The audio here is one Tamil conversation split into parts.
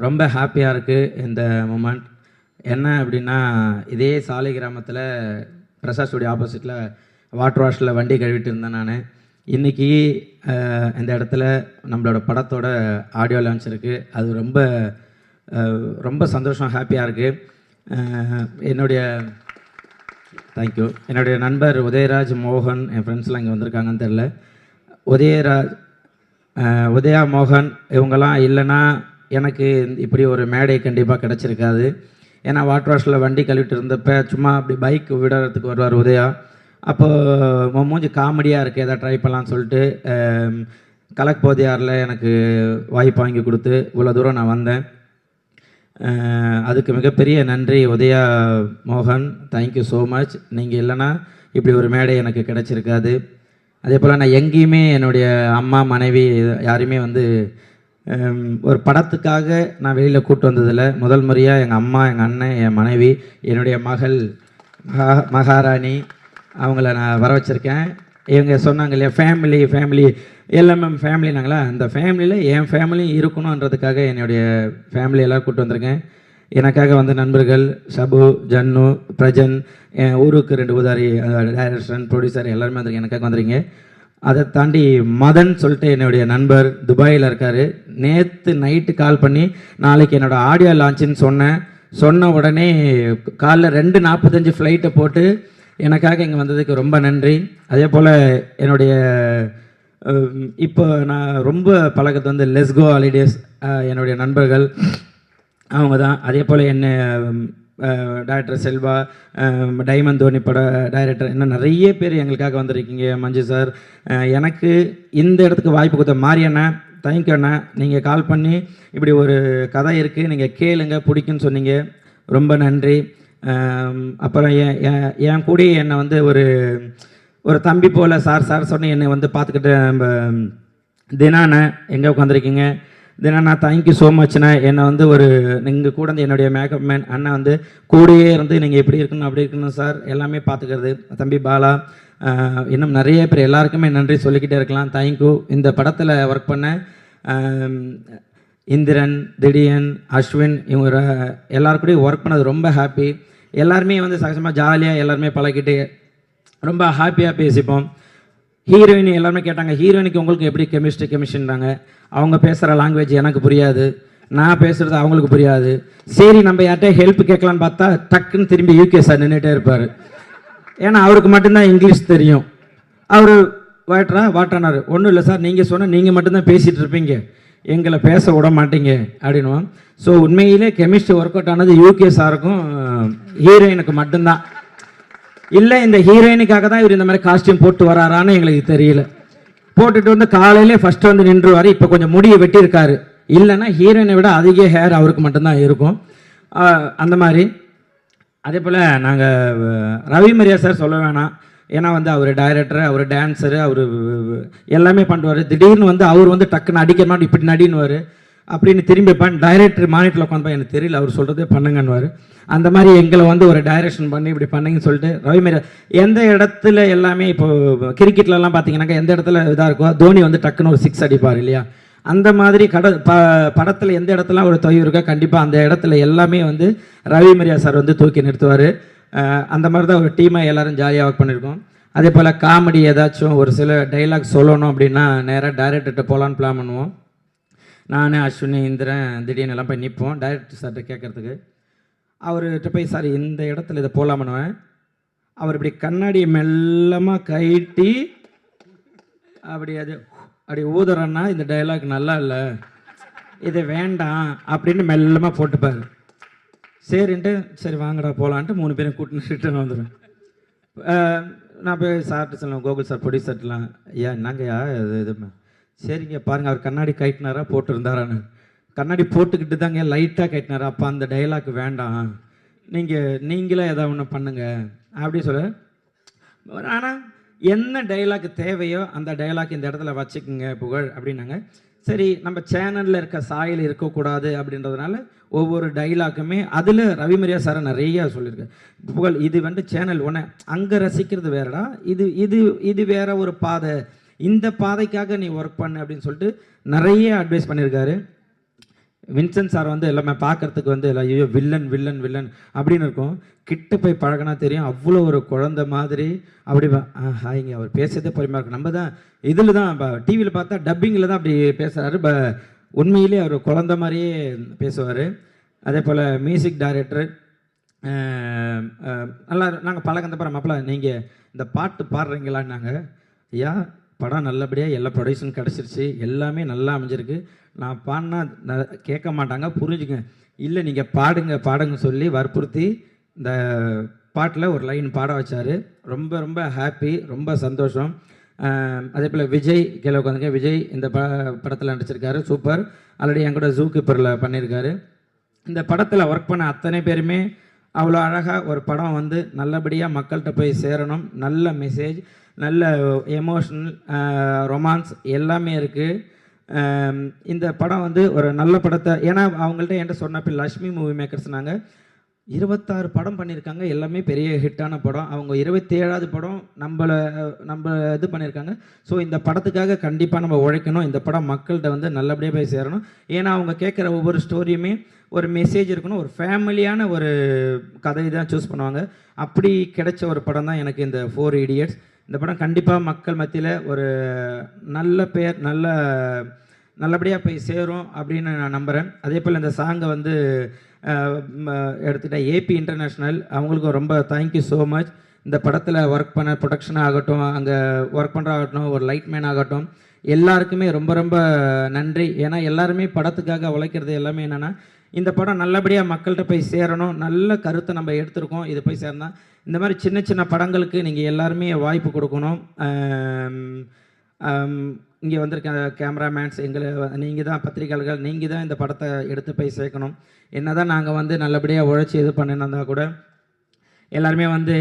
ரொம்ப ஹாப்பியாக இருக்குது இந்த மூமெண்ட். என்ன அப்படின்னா, இதே சாலை கிராமத்தில் பிரசாத் ஸ்டுடியோ ஆப்போசிட்டில் வாட்டர் வாஷில் வண்டி கழுவிட்டு இருந்தேன் நான். இன்றைக்கி இந்த இடத்துல நம்மளோட படத்தோட ஆடியோ லான்ச் இருக்குது. அது ரொம்ப ரொம்ப சந்தோஷம், ஹாப்பியாக இருக்குது. என்னுடைய தேங்க்யூ. என்னுடைய நண்பர் உதயராஜ், மோகன், என் ஃப்ரெண்ட்ஸ்லாம் இங்கே வந்திருக்காங்கன்னு தெரில. உதயா, மோகன் இவங்கெல்லாம் இல்லைன்னா எனக்கு இப்படி ஒரு மேடை கண்டிப்பாக கிடச்சிருக்காது. ஏன்னா வாட்டர் வாஷில் வண்டி கழுவிட்டு இருந்தப்போ சும்மா அப்படி பைக் விடுறதுக்கு வருவார் உதயா. அப்போது மூஞ்சி காமெடியாக இருக்குது, எதாவது ட்ரை பண்ணலான்னு சொல்லிட்டு கலக் போதியாரில் எனக்கு வாய்ப்பு வாங்கி கொடுத்து இவ்வளோ தூரம் நான் வந்தேன். அதுக்கு மிகப்பெரிய நன்றி உதயா, மோகன், தேங்க்யூ ஸோ மச். நீங்கள் இல்லைன்னா இப்படி ஒரு மேடை எனக்கு கிடச்சிருக்காது. அதே போல் நான் எங்கேயுமே என்னுடைய அம்மா, மனைவி யாரையுமே ஒரு படத்துக்காக நான் வெளியில் கூப்பிட்டு வந்ததில்லை. முதல் முறையாக எங்கள் அம்மா, எங்கள் அண்ணன், என் மனைவி, என்னுடைய மகள் மகாராணி அவங்கள நான் வர வச்சுருக்கேன். இவங்க சொன்னாங்க இல்லையா, ஃபேமிலி எல்எம்எம் ஃபேமிலினாங்களா, அந்த ஃபேமிலியில் என் ஃபேமிலியும் இருக்கணுன்றதுக்காக என்னுடைய ஃபேமிலியெல்லாம் கூப்பிட்டு வந்திருக்கேன். எனக்காக வந்த நண்பர்கள் ஷபு, ஜன்னு, பிரஜன், என் ஊருக்கு 2 உதாரி டைரக்டர், ப்ரொடியூசர் எல்லாருமே வந்திருக்கேன், எனக்காக வந்துருங்க. அதை தாண்டி மதன் சொல்லிட்டு என்னுடைய நண்பர் துபாயில் இருக்கார். நேற்று நைட்டு கால் பண்ணி நாளைக்கு என்னோடய ஆடியோ லான்ச்சுன்னு சொன்ன உடனே காலைல 2:45 ஃப்ளைட்டை போட்டு எனக்காக இங்கே வந்ததுக்கு ரொம்ப நன்றி. அதே போல் என்னுடைய இப்போ நான் ரொம்ப பழக்கத்து லெஸ்கோ ஹாலிடேஸ் என்னுடைய நண்பர்கள் அவங்க தான். அதே போல் என்ன டைரக்டர் செல்வா, டைமண்ட் தோனி பட டைரக்டர், இன்னும் நிறைய பேர் எங்களுக்காக வந்திருக்கீங்க. மஞ்சு சார், எனக்கு இந்த இடத்துக்கு வாய்ப்பு கொடுத்த மாரியண்ணா, தேங்க்யூ அண்ணா. நீங்கள் கால் பண்ணி இப்படி ஒரு கதை இருக்குது, நீங்கள் கேளுங்க, பிடிக்குன்னு சொன்னீங்க, ரொம்ப நன்றி. அப்புறம் என் கூட என்னை ஒரு தம்பி போல் சார் சொன்ன என்னை பார்த்துக்கிட்டு நம்ம தினாண்ணா எங்கே உட்காந்துருக்கீங்க. தினா, தேங்க்யூ ஸோ மச்ண்ணா. என்னை நீங்கள் கூட என்னுடைய மேக்கப் மேன் அண்ணன் கூடயே இருந்து நீங்கள் எப்படி இருக்கணும் அப்படி இருக்கணும் சார் எல்லாமே பார்த்துக்கிறது. தம்பி பாலா, இன்னும் நிறைய பேர், எல்லாருக்குமே நன்றி சொல்லிக்கிட்டே இருக்கலாம். தேங்க்யூ. இந்த படத்தில் ஒர்க் பண்ண இந்திரன், திடீன், அஸ்வின், இவங்க எல்லாருக்கூடையும் ஒர்க் பண்ணது ரொம்ப ஹாப்பி. எல்லாருமே சகஜமாக ஜாலியாக எல்லாருமே பழகிட்டு ரொம்ப ஹாப்பியாக பேசிப்போம். ஹீரோயின் எல்லாருமே கேட்டாங்க, ஹீரோயினுக்கு உங்களுக்கு எப்படி கெமிஸ்ட்ரின்றாங்க. அவங்க பேசுகிற லாங்குவேஜ் எனக்கு புரியாது, நான் பேசுகிறது அவங்களுக்கு புரியாது. சரி, நம்ம யார்கிட்ட ஹெல்ப் கேட்கலான்னு பார்த்தா டக்குன்னு திரும்பி யூகே சார் நின்றுட்டே இருப்பார். ஏன்னா அவருக்கு மட்டும்தான் இங்கிலீஷ் தெரியும். அவர் வாட்டானார். ஒன்றும் இல்லை சார், நீங்கள் சொன்னால் நீங்கள் மட்டும்தான் பேசிகிட்டு இருப்பீங்க, எங்களை பேச விட மாட்டீங்க அப்படின்னுவோம். ஸோ உண்மையிலே கெமிஸ்ட்ரி ஒர்க் அவுட் ஆனது யூகே சாருக்கும் ஹீரோயினுக்கு மட்டும்தான். இல்லை, இந்த ஹீரோயினுக்காக தான் இவர் இந்த மாதிரி காஸ்டியூம் போட்டு வராரான்னு எங்களுக்கு தெரியல. போட்டுட்டு காலையிலே ஃபஸ்ட்டு நின்றுவார். இப்போ கொஞ்சம் முடியை வெட்டியிருக்காரு. இல்லைன்னா ஹீரோயினை விட அதிக ஹேர் அவருக்கு மட்டும்தான் இருக்கும். அந்த மாதிரி. அதே போல் நாங்கள் ரவி மரியா சார் சொல்ல வேணாம். ஏன்னா அவர் டைரக்டர், அவர் டான்ஸரு, அவர் எல்லாமே பண்ணுவார். திடீர்னு அவர் டக்குன்னு அடிக்க மாட்டோம், இப்படி நடினுவார் அப்படின்னு திரும்பி டைரக்டர் மானிட்டரில் உட்காந்து எனக்கு தெரியல, அவர் சொல்கிறதே பண்ணுங்கன்னுவார். அந்த மாதிரி எங்களை ஒரு டைரக்ஷன் பண்ணி இப்படி பண்ணுங்கன்னு சொல்லிட்டு ரவி மரியா எந்த இடத்துல எல்லாமே இப்போ கிரிக்கெட்லலாம் பார்த்தீங்கன்னாக்கா எந்த இடத்துல இதாக இருக்கோ தோனி டக்குன்னு ஒரு 6 அடிப்பார் இல்லையா, அந்த மாதிரி படத்தில் எந்த இடத்துல ஒரு தொய்வு இருக்கோ கண்டிப்பாக அந்த இடத்துல எல்லாமே ரவி மரியா சார் தூக்கி நிறுத்துவார். அந்த மாதிரி தான் ஒரு டீமாக எல்லோரும் ஜாலியாக ஒர்க் பண்ணியிருக்கோம். அதே போல் காமெடி ஏதாச்சும் ஒரு சில டைலாக் சொல்லணும் அப்படின்னா நேராக டைரக்டர்கிட்ட போகலான்னு பிளான் பண்ணுவோம். நான், அஸ்வினி, இந்திரன் திடீர்னு எல்லாம் போய் நிற்போம் டைரக்டர் சார்கிட்ட கேட்குறதுக்கு. அவர்கிட்ட போய் சார் இந்த இடத்துல இதை போகலாம் பண்ணுவேன். அவர் இப்படி கண்ணாடியை மெல்லமாக கைட்டி அப்படி ஊதுறன்னா இந்த டைலாக் நல்லா இல்லை, இது வேண்டாம் அப்படின்னு மெல்லமாக போட்டுப்பார். சரின்ட்டு சரி வாங்கடா போகலான்ட்டு 3 பேரும் கூட்டின்னு ரிட்டர்ன் வந்துடுவேன். நான் போய் சார்ட்டு சொல்லுவேன், கோகுல் சார் ப்ரொடியூசர்லாம், ஐயா என்னங்கய்யா இது சரிங்க பாருங்கள், அவர் கண்ணாடி கைட்டினாரா போட்டுருந்தாரான்னு. கண்ணாடி போட்டுக்கிட்டு தாங்க லைட்டாக கைட்டினாரா, அப்போ அந்த டைலாக் வேண்டாம், நீங்களே எதாவது ஒன்று பண்ணுங்கள் அப்படி சொல்ல. ஆனால் என்ன டைலாக் தேவையோ அந்த டைலாக் இந்த இடத்துல வச்சுக்கோங்க புகழ் அப்படின்னாங்க. சரி, நம்ம சேனலில் இருக்க சாயல் இருக்கக்கூடாது அப்படின்றதுனால ஒவ்வொரு டைலாக்குமே அதில் ரவி மரியா சாரை நிறையா சொல்லியிருக்கேன். புகழ் இது சேனல் ஒன்று, அங்கே ரசிக்கிறது வேறடா, இது வேற ஒரு பாதை, இந்த பாதைக்காக நீ ஒர்க் பண்ணு அப்படின்னு சொல்லிட்டு நிறைய அட்வைஸ் பண்ணியிருக்காரு. வின்சென்ட் சார் வந்து எல்லாமே பார்க்குறதுக்கு வந்து எல்லாம் ஐயோ வில்லன் வில்லன் வில்லன் அப்படின்னு இருக்கும். கிட்ட போய் பழகினா தெரியும் அவ்வளோ ஒரு குழந்தை மாதிரி. அப்படி ஹாய்ங்க அவர் பேசுறதே பொறுமையாக இருக்கும். நம்ம தான் இதில் தான் டிவியில் பார்த்தா டப்பிங்கில் தான் அப்படி பேசுகிறாரு. உண்மையிலே அவர் குழந்தை மாதிரியே பேசுவார். அதே போல் மியூசிக் டைரக்டர் நல்லா நாங்கள் பழகந்த பிறகு மாப்பிள்ள நீங்கள் இந்த பாட்டு பாடுறீங்களான்னாங்க. ஐயா படம் நல்லபடியாக எல்லா ப்ரொடியூஷன் கிடச்சிருச்சு, எல்லாமே நல்லா அமைஞ்சிருக்கு. நான் பாடினா கேட்க மாட்டாங்க, புரிஞ்சுங்க. இல்லை நீங்கள் பாடுங்க பாடுங்க சொல்லி வற்புறுத்தி இந்த பாட்டில் ஒரு லைன் பாட வச்சார். ரொம்ப ரொம்ப ஹாப்பி, ரொம்ப சந்தோஷம். அதே போல் விஜய் கீழே உட்காந்துங்க. விஜய் இந்த படத்தில் நடிச்சிருக்காரு, சூப்பர். ஆல்ரெடி என் கூட ஜூ கீப்பரில் பண்ணியிருக்காரு. இந்த படத்தில் ஒர்க் பண்ண அத்தனை பேருமே அவ்வளோ அழகாக ஒரு படம் வந்து நல்லபடியாக மக்கள்கிட்ட போய் சேரணும். நல்ல மெசேஜ், நல்ல எமோஷனல், ரொமான்ஸ் எல்லாமே இருக்குது. இந்த படம் வந்து ஒரு நல்ல படத்தை, ஏன்னா அவங்கள்ட்ட என்கிட்ட சொன்னப்போ லக்ஷ்மி மூவி மேக்கர்ஸ் நாங்கள் 26 படம் பண்ணியிருக்காங்க, எல்லாமே பெரிய ஹிட்டான படம். அவங்க 27வது படம் நம்ம இது பண்ணியிருக்காங்க. ஸோ இந்த படத்துக்காக கண்டிப்பாக நம்ம உழைக்கணும். இந்த படம் மக்கள்கிட்ட வந்து நல்லபடியாக போய் சேரணும். ஏன்னா அவங்க கேட்குற ஒவ்வொரு ஸ்டோரியுமே ஒரு மெசேஜ் இருக்கணும், ஒரு ஃபேமிலியான ஒரு கதை தான் சூஸ் பண்ணுவாங்க. அப்படி கிடைச்ச ஒரு படம் தான் எனக்கு இந்த 4 Idiots. இந்த படம் கண்டிப்பாக மக்கள் மத்தியில் ஒரு நல்ல பேர், நல்லபடியாக போய் சேரும் அப்படின்னு நான் நம்புகிறேன். அதே போல் இந்த சாங்கை வந்து எடுத்துக்கிட்டால் ஏபி இன்டர்நேஷ்னல், அவங்களுக்கும் ரொம்ப தேங்க்யூ ஸோ மச். இந்த படத்தில் ஒர்க் பண்ண ப்ரொடக்ஷன் ஆகட்டும், அங்கே ஒர்க் பண்ணுறாகட்டும், ஒரு லைட்மேன் ஆகட்டும், எல்லாருக்குமே ரொம்ப ரொம்ப நன்றி. ஏன்னா எல்லாருமே படத்துக்காக உழைக்கிறது எல்லாமே என்னென்னா இந்த படம் நல்லபடியாக மக்கள்கிட்ட போய் சேரணும், நல்ல கருத்தை நம்ம எடுத்திருக்கோம், இது போய் சேர்ந்தா. இந்த மாதிரி சின்ன சின்ன படங்களுக்கு நீங்கள் எல்லாருமே வாய்ப்பு கொடுக்கணும். இங்கே வந்திருக்க கேமராமேன்ஸ், நீங்கள் தான் பத்திரிகையாளர்கள், நீங்கள் தான் இந்த படத்தை எடுத்து போய் சேர்க்கணும். என்ன தான் நாங்கள் வந்து நல்லபடியாக உழைச்சி இது பண்ணினா கூட எல்லாருமே வந்து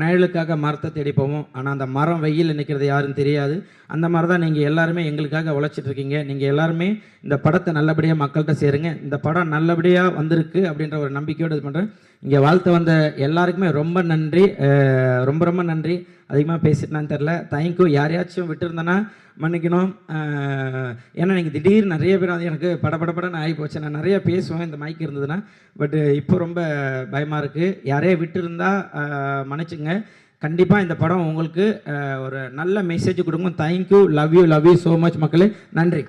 நிழலுக்காக மரத்தை தேடி போவோம். ஆனால் அந்த மரம் வெயில் நிற்கிறது யாருன்னு தெரியாது. அந்த மாதிரி தான் நீங்கள் எல்லாருமே எங்களுக்காக உழைச்சிட்ருக்கீங்க. நீங்கள் எல்லாருமே இந்த படத்தை நல்லபடியாக மக்கள்கிட்ட சேருங்க. இந்த படம் நல்லபடியாக வந்திருக்கு அப்படின்ற ஒரு நம்பிக்கையோடு இது பண்ணுறேன். இங்கே வாழ்த்து வந்த எல்லாருக்குமே ரொம்ப நன்றி, ரொம்ப ரொம்ப நன்றி. அதிகமாக பேசிட்டேன்னு தெரில, தேங்க்யூ. யாரையாச்சும் விட்டுருந்தேன்னா மன்னிக்கணும். ஏன்னா நீங்கள் திடீர்னு நிறைய பேர் வந்து எனக்கு படப்படப்படன்னு ஆகி போச்சு. நான் நிறையா பேசுவேன் இந்த மைக் இருந்ததுன்னா, பட் இப்போ ரொம்ப பயமாக இருக்குது. யாரையா விட்டுருந்தா மன்னிச்சுங்க. கண்டிப்பாக இந்த படம் உங்களுக்கு ஒரு நல்ல மெசேஜ் கொடுக்கும். Thank you, love you so much மக்களே. நன்றி.